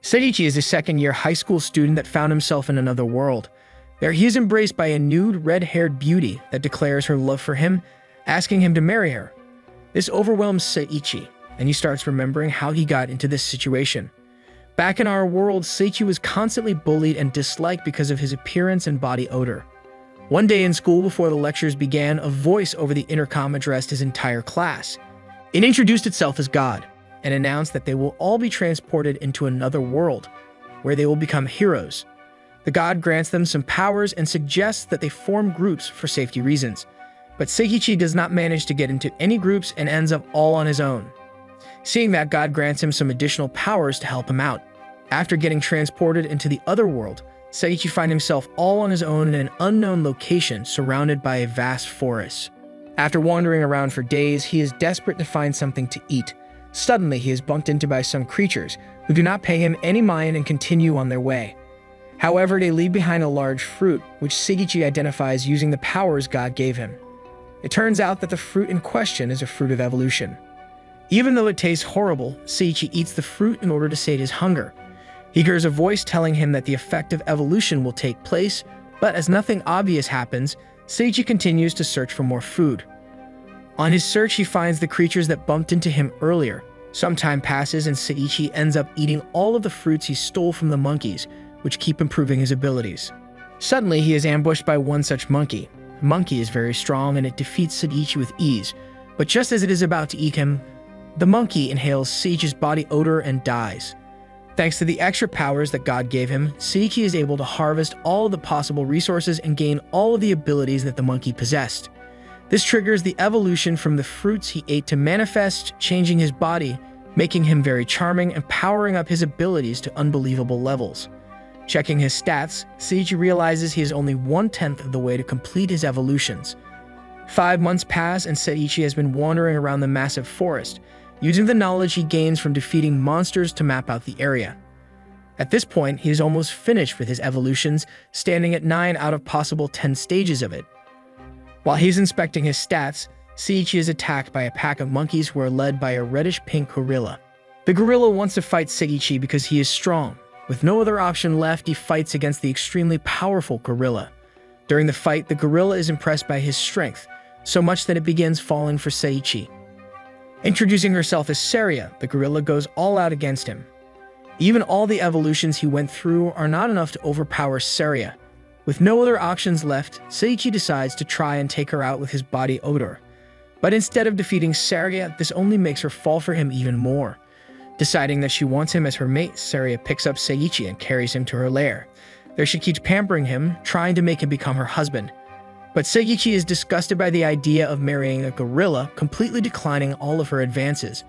Seiichi is a second-year high school student that found himself in another world. There he is embraced by a nude, red-haired beauty that declares her love for him, asking him to marry her. This overwhelms Seiichi, and he starts remembering how he got into this situation. Back in our world, Seiichi was constantly bullied and disliked because of his appearance and body odor. One day in school before the lectures began, a voice over the intercom addressed his entire class. It introduced itself as God and announced that they will all be transported into another world, where they will become heroes. The god grants them some powers and suggests that they form groups for safety reasons. But Seiichi does not manage to get into any groups and ends up all on his own. Seeing that, God grants him some additional powers to help him out. After getting transported into the other world, Seiichi finds himself all on his own in an unknown location surrounded by a vast forest. After wandering around for days, he is desperate to find something to eat. Suddenly, he is bumped into by some creatures who do not pay him any mind and continue on their way. However, they leave behind a large fruit, which Seiichi identifies using the powers God gave him. It turns out that the fruit in question is a fruit of evolution. Even though it tastes horrible, Seiichi eats the fruit in order to sate his hunger. He hears a voice telling him that the effect of evolution will take place, but as nothing obvious happens, Seiichi continues to search for more food. On his search, he finds the creatures that bumped into him earlier. Some time passes and Seiichi ends up eating all of the fruits he stole from the monkeys, which keep improving his abilities. Suddenly, he is ambushed by one such monkey. The monkey is very strong and it defeats Seiichi with ease, but just as it is about to eat him, the monkey inhales Seiichi's body odor and dies. Thanks to the extra powers that God gave him, Seiichi is able to harvest all of the possible resources and gain all of the abilities that the monkey possessed. This triggers the evolution from the fruits he ate to manifest, changing his body, making him very charming and powering up his abilities to unbelievable levels. Checking his stats, Seiichi realizes he is only 1/10 of the way to complete his evolutions. 5 months pass and Seiichi has been wandering around the massive forest, using the knowledge he gains from defeating monsters to map out the area. At this point, he is almost finished with his evolutions, standing at 9 out of possible 10 stages of it. While he's inspecting his stats, Seiichi is attacked by a pack of monkeys who are led by a reddish-pink gorilla. The gorilla wants to fight Seiichi because he is strong. With no other option left, he fights against the extremely powerful gorilla. During the fight, the gorilla is impressed by his strength, so much that it begins falling for Seiichi. Introducing herself as Saria, the gorilla goes all out against him. Even all the evolutions he went through are not enough to overpower Saria. With no other options left, Seiichi decides to try and take her out with his body odor. But instead of defeating Saria, this only makes her fall for him even more. Deciding that she wants him as her mate, Saria picks up Seiichi and carries him to her lair. There she keeps pampering him, trying to make him become her husband. But Seiichi is disgusted by the idea of marrying a gorilla, completely declining all of her advances.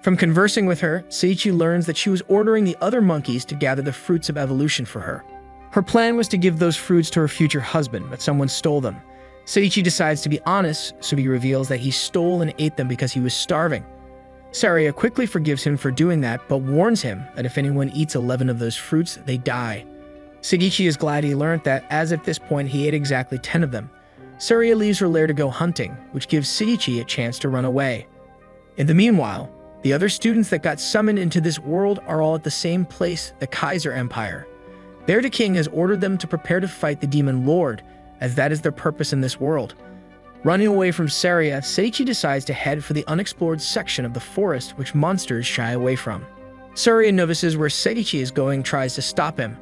From conversing with her, Seiichi learns that she was ordering the other monkeys to gather the fruits of evolution for her. Her plan was to give those fruits to her future husband, but someone stole them. Seiichi decides to be honest, so he reveals that he stole and ate them because he was starving. Saria quickly forgives him for doing that, but warns him that if anyone eats 11 of those fruits, they die. Seiichi is glad he learned that, as at this point he ate exactly 10 of them. Saria leaves her lair to go hunting, which gives Seiichi a chance to run away. In the meanwhile, the other students that got summoned into this world are all at the same place, the Kaiser Empire. There the king has ordered them to prepare to fight the demon lord, as that is their purpose in this world. Running away from Saria, Seiichi decides to head for the unexplored section of the forest which monsters shy away from. Saria notices where Seiichi is going, tries to stop him,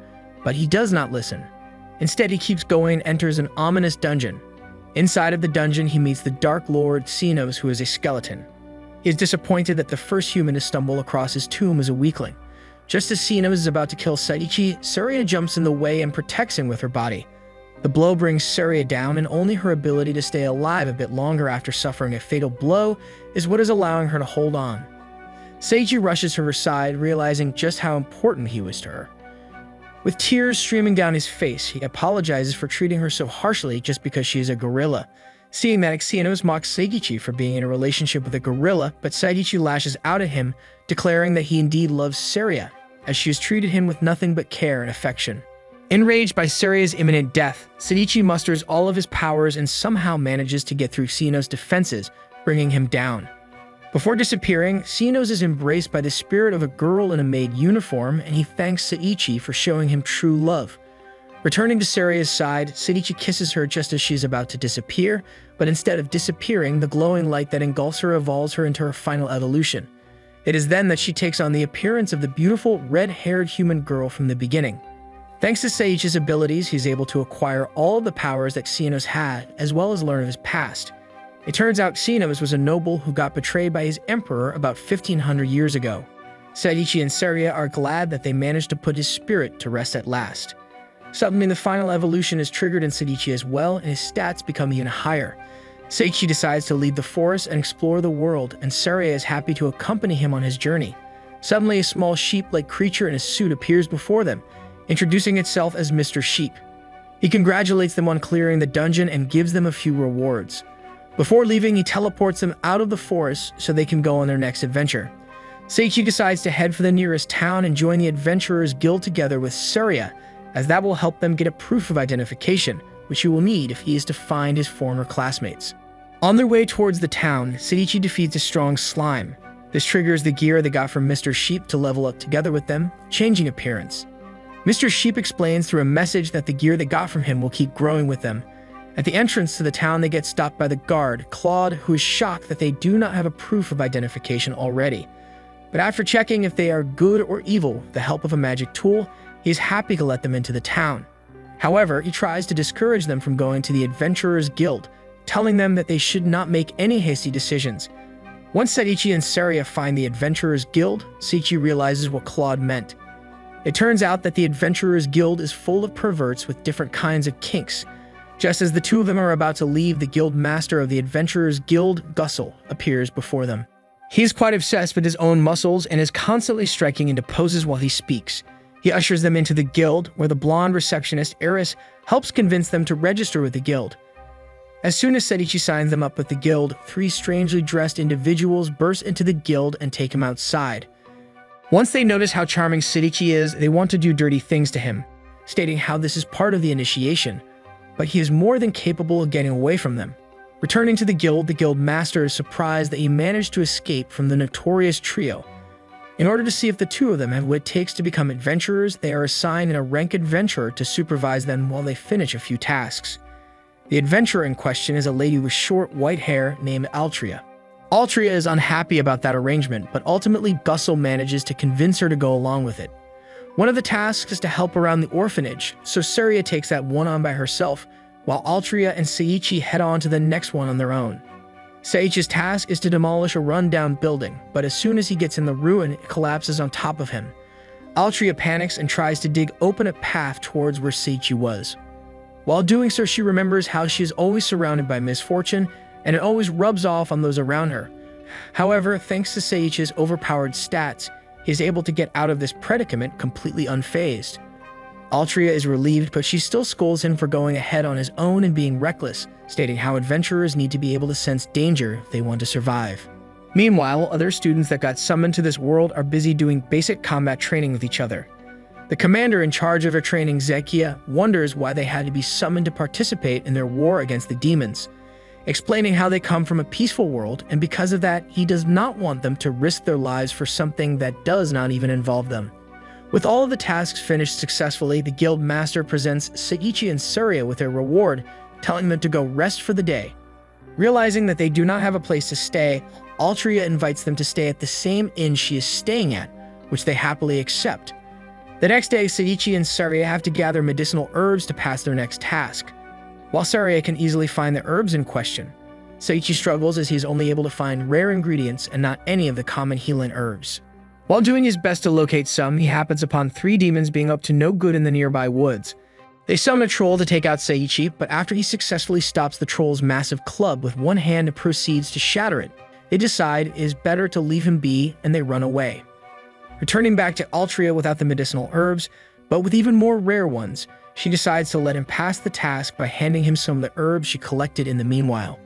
but he does not listen. Instead, he keeps going and enters an ominous dungeon. Inside of the dungeon, he meets the Dark Lord Xenos, who is a skeleton. He is disappointed that the first human to stumble across his tomb is a weakling. Just as Xenos is about to kill Seiichi, Saria jumps in the way and protects him with her body. The blow brings Saria down, and only her ability to stay alive a bit longer after suffering a fatal blow is what is allowing her to hold on. Seiichi rushes to her side, realizing just how important he was to her. With tears streaming down his face, he apologizes for treating her so harshly just because she is a gorilla. Seeing that, Xenos mocks Seiichi for being in a relationship with a gorilla, but Seiichi lashes out at him, declaring that he indeed loves Saria, as she has treated him with nothing but care and affection. Enraged by Saria's imminent death, Seiichi musters all of his powers and somehow manages to get through Xenos' defenses, bringing him down. Before disappearing, Xenos is embraced by the spirit of a girl in a maid uniform, and he thanks Seiichi for showing him true love. Returning to Saria's side, Seiichi kisses her just as she's about to disappear, but instead of disappearing, the glowing light that engulfs her evolves her into her final evolution. It is then that she takes on the appearance of the beautiful, red-haired human girl from the beginning. Thanks to Seiichi's abilities, he's able to acquire all of the powers that Xenos had, as well as learn of his past. It turns out Xenos was a noble who got betrayed by his emperor about 1500 years ago. Seiichi and Saria are glad that they managed to put his spirit to rest at last. Suddenly, the final evolution is triggered in Seiichi as well, and his stats become even higher. Seiichi decides to leave the forest and explore the world, and Saria is happy to accompany him on his journey. Suddenly, a small sheep-like creature in a suit appears before them, introducing itself as Mr. Sheep. He congratulates them on clearing the dungeon and gives them a few rewards. Before leaving, he teleports them out of the forest so they can go on their next adventure. Seiichi decides to head for the nearest town and join the Adventurers Guild together with Saria, as that will help them get a proof of identification, which he will need if he is to find his former classmates. On their way towards the town, Seiichi defeats a strong slime. This triggers the gear they got from Mr. Sheep to level up together with them, changing appearance. Mr. Sheep explains through a message that the gear they got from him will keep growing with them. At the entrance to the town, they get stopped by the guard, Claude, who is shocked that they do not have a proof of identification already. But after checking if they are good or evil with the help of a magic tool, he is happy to let them into the town. However, he tries to discourage them from going to the Adventurers Guild, telling them that they should not make any hasty decisions. Once Seiichi and Saria find the Adventurers Guild, Seiichi realizes what Claude meant. It turns out that the Adventurers Guild is full of perverts with different kinds of kinks. Just as the two of them are about to leave, the guild master of the Adventurers Guild, Gussel, appears before them. He is quite obsessed with his own muscles and is constantly striking into poses while he speaks. He ushers them into the guild, where the blonde receptionist, Eris, helps convince them to register with the guild. As soon as Seiichi signs them up with the guild, three strangely dressed individuals burst into the guild and take him outside. Once they notice how charming Seiichi is, they want to do dirty things to him, stating how this is part of the initiation. But he is more than capable of getting away from them. Returning to the guild master is surprised that he managed to escape from the notorious trio. In order to see if the two of them have what it takes to become adventurers, they are assigned a rank adventurer to supervise them while they finish a few tasks. The adventurer in question is a lady with short white hair named Altria. Altria is unhappy about that arrangement, but ultimately Gussel manages to convince her to go along with it. One of the tasks is to help around the orphanage, so Saria takes that one on by herself, while Altria and Seiichi head on to the next one on their own. Seiichi's task is to demolish a run-down building, but as soon as he gets in the ruin, it collapses on top of him. Altria panics and tries to dig open a path towards where Seiichi was. While doing so, she remembers how she is always surrounded by misfortune, and it always rubs off on those around her. However, thanks to Seiichi's overpowered stats, he is able to get out of this predicament completely unfazed. Altria is relieved, but she still scolds him for going ahead on his own and being reckless, stating how adventurers need to be able to sense danger if they want to survive. Meanwhile, other students that got summoned to this world are busy doing basic combat training with each other. The commander in charge of their training, Zekia, wonders why they had to be summoned to participate in their war against the demons, explaining how they come from a peaceful world, and because of that, he does not want them to risk their lives for something that does not even involve them. With all of the tasks finished successfully, the guild master presents Seiichi and Saria with their reward, telling them to go rest for the day. Realizing that they do not have a place to stay, Altria invites them to stay at the same inn she is staying at, which they happily accept. The next day, Seiichi and Saria have to gather medicinal herbs to pass their next task. While Saria can easily find the herbs in question, Seiichi struggles as he is only able to find rare ingredients and not any of the common healing herbs. While doing his best to locate some, he happens upon three demons being up to no good in the nearby woods. They summon a troll to take out Seiichi, but after he successfully stops the troll's massive club with one hand and proceeds to shatter it, they decide it is better to leave him be, and they run away. Returning back to Altria without the medicinal herbs, but with even more rare ones, she decides to let him pass the task by handing him some of the herbs she collected in the meanwhile.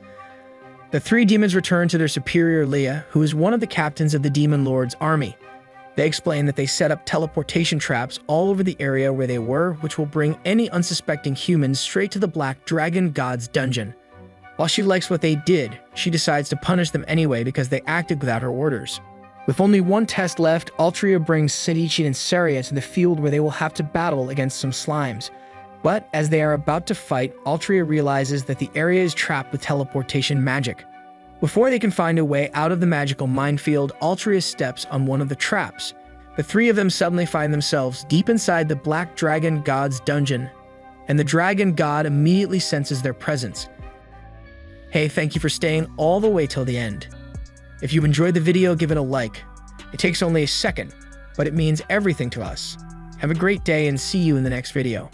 The three demons return to their superior Leah, who is one of the captains of the Demon Lord's army. They explain that they set up teleportation traps all over the area where they were, which will bring any unsuspecting humans straight to the Black Dragon God's dungeon. While she likes what they did, she decides to punish them anyway because they acted without her orders. With only one test left, Altria brings Sedici and Saria to the field where they will have to battle against some slimes. But as they are about to fight, Altria realizes that the area is trapped with teleportation magic. Before they can find a way out of the magical minefield, Altria steps on one of the traps. The three of them suddenly find themselves deep inside the Black Dragon God's dungeon, and the Dragon God immediately senses their presence. Hey, thank you for staying all the way till the end. If you enjoyed the video, give it a like. It takes only a second, but it means everything to us. Have a great day and see you in the next video.